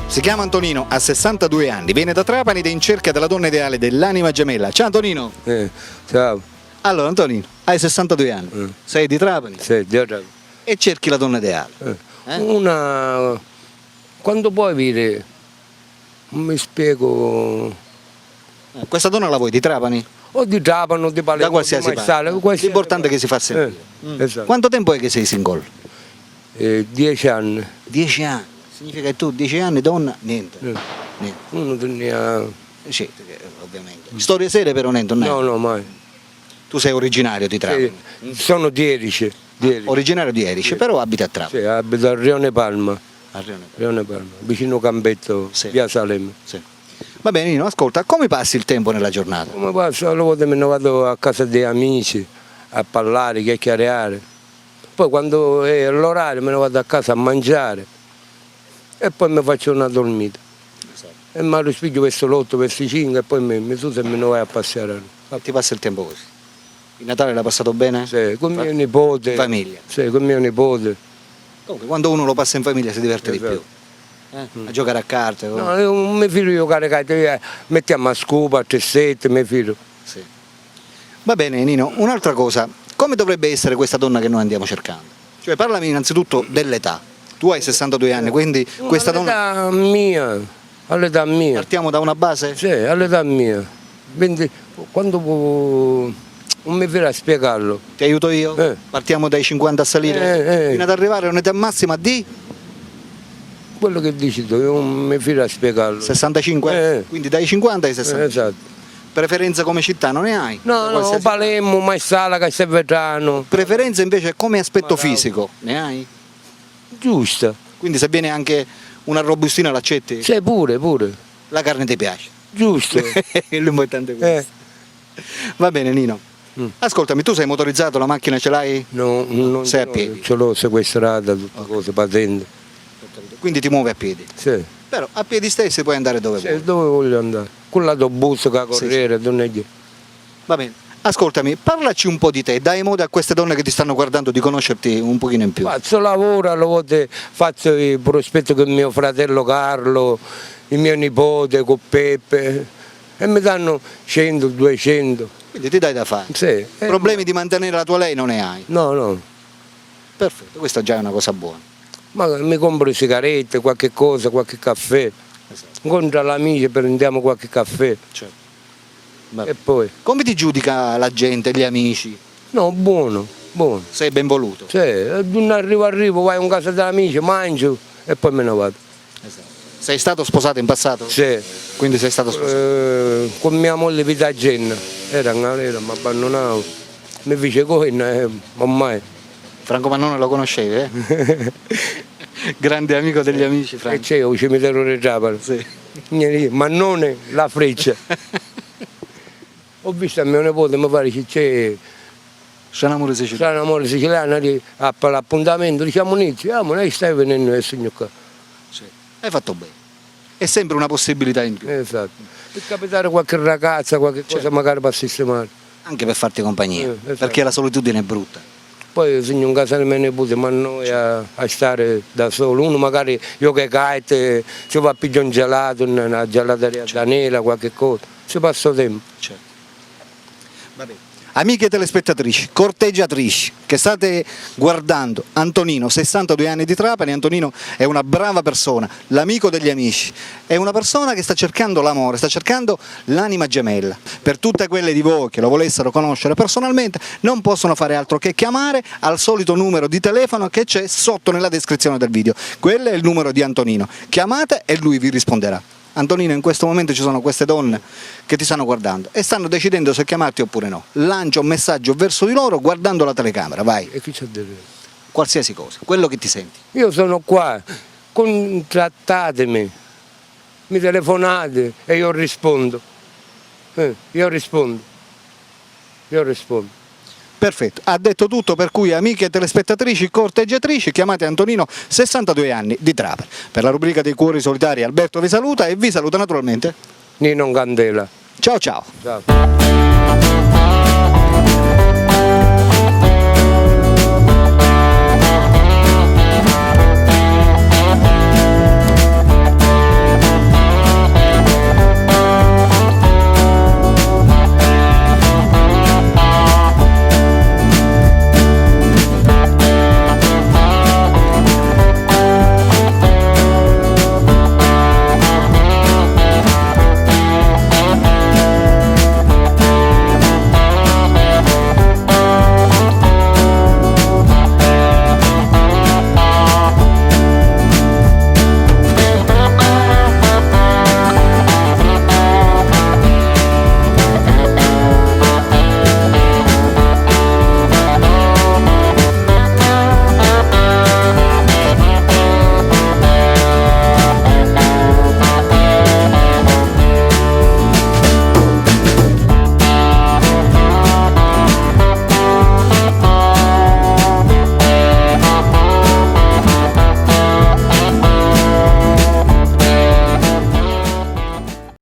Si chiama Antonino, ha 62 anni, viene da Trapani ed è in cerca della donna ideale dell'anima gemella. Ciao Antonino! Ciao. Allora Antonino, hai 62 anni, sei di Trapani Sì, di Trapani. e cerchi la donna ideale. Una... Quando puoi dire, non mi spiego... Questa donna la vuoi di Trapani? O di Trapani o di Palermo, Da qualsiasi parte. L'importante è che si fa sentire. Esatto. Quanto tempo è che sei single? 10 anni. 10 anni. Significa che tu 10 anni donna, niente. Niente. Uno tenia... Sì, ovviamente. Storie serie però niente, non è? No, mai. Tu sei originario di Trapani? Sono di Erice. Originario di Erice, però abita a Trapani. Sì, abito a Rione Palma. A Rione. Rione Palma, vicino Campetto, Sì. via Salemme. Sì. Va bene Nino, ascolta, come passi il tempo nella giornata? Come passo? Alle volte me ne vado a casa dei amici a parlare, chiacchierare. Poi quando è l'orario me ne vado a casa a mangiare e poi mi faccio una dormita. E mi rispiglio verso l'8, verso i 5 e poi mi tutto e me ne vai a passeare. Ti passa il tempo così? Il Natale l'ha passato bene? Sì, con mio nipote. In famiglia? Sì, con mio nipote. Comunque quando uno lo passa in famiglia si diverte di più. A giocare a carte? No, io mi figlio giocare a carte, mettiamo a scopa, a tessette, mi figlio. Sì. Va bene Nino, un'altra cosa, come dovrebbe essere questa donna che noi andiamo cercando? Cioè parlami innanzitutto dell'età. Tu hai 62 anni, quindi questa donna... All'età mia. Partiamo da una base? Sì, all'età mia. Quindi, quando non mi viene a spiegarlo. Ti aiuto io? Partiamo dai 50 a salire? Fino ad arrivare a un'età massima di? Quello che dici tu, io non mi viene a spiegarlo. 65? Quindi dai 50 ai 60? Esatto. Preferenza come città non ne hai? No, Palermo, Maestala, Castelvetrano. Preferenza invece come aspetto fisico? Ne hai? Giusta. Quindi se viene anche una robustina l'accetti? Sì, pure. La carne ti piace? Giusto. L'importante è questo. Va bene Nino. Ascoltami, tu sei motorizzato, la macchina ce l'hai? No, non sei a piedi? Ce l'ho sequestrata, tutte cose, patente. Quindi ti muovi a piedi? Sì. Però a piedi stessi puoi andare dove vuoi? Dove voglio andare? Con l'autobus, con la corriere, non è che... Va bene. Ascoltami, parlaci un po' di te, dai modo a queste donne che ti stanno guardando di conoscerti un pochino in più. Faccio lavoro, alle volte faccio il prospetto con mio fratello Carlo, il mio nipote con Peppe e mi danno 100, 200. Quindi ti dai da fare? Sì. Problemi di mantenere la tua lei non ne hai? No. Perfetto, questa già è una cosa buona. Ma mi compro sigarette, qualche cosa, qualche caffè. Esatto. Incontro l'amici e prendiamo qualche caffè. Certo. E poi? Come ti giudica la gente, gli amici? No, buono. Sei ben voluto? Sì, non arrivo, vai in casa degli amici, mangio e poi me ne vado. Esatto. Sei stato sposato in passato? Sì. Quindi sei stato sposato? Con mia moglie vita a Genna, era in galera, mi abbandonavo. Mi fece coina, ormai. Franco Mannone lo conoscevi, Grande amico degli amici, Franco. E c'è il cimitero di Trapani. Sì. Mannone, la freccia. Ho visto a mio nipote, mi pare che c'è Sanamore siciliano. Sanamore siciliano, all'appuntamento, diciamo inizio, ma lei stai venendo il signor qua. Sì. Hai fatto bene. È sempre una possibilità in più. Esatto. Per capitare qualche ragazza, qualche cosa magari per sistemare. Anche per farti compagnia, esatto. perché la solitudine è brutta. Poi sono in casa di mio nipote, ma noi a stare da solo. Uno magari io che caite, si va a pigliare un gelato, una gelateria Danela, qualche cosa. Si passa il tempo. Certo. Va bene. Amiche telespettatrici, corteggiatrici che state guardando Antonino, 62 anni di Trapani. Antonino è una brava persona, l'amico degli amici, è una persona che sta cercando l'amore, sta cercando l'anima gemella. Per tutte quelle di voi che lo volessero conoscere personalmente non possono fare altro che chiamare al solito numero di telefono che c'è sotto nella descrizione del video. Quello è il numero di Antonino, chiamate e lui vi risponderà. Antonino, in questo momento ci sono queste donne che ti stanno guardando e stanno decidendo se chiamarti oppure no. Lancia un messaggio verso di loro guardando la telecamera, vai. E chi c'è da dire? Qualsiasi cosa, quello che ti senti. Io sono qua, contattatemi, mi telefonate e io rispondo. Io rispondo. Perfetto, ha detto tutto, per cui amiche telespettatrici, corteggiatrici, chiamate Antonino, 62 anni, di Trapani. Per la rubrica dei cuori solitari Alberto vi saluta e vi saluta naturalmente Nino Candela. ciao ciao. Ciao.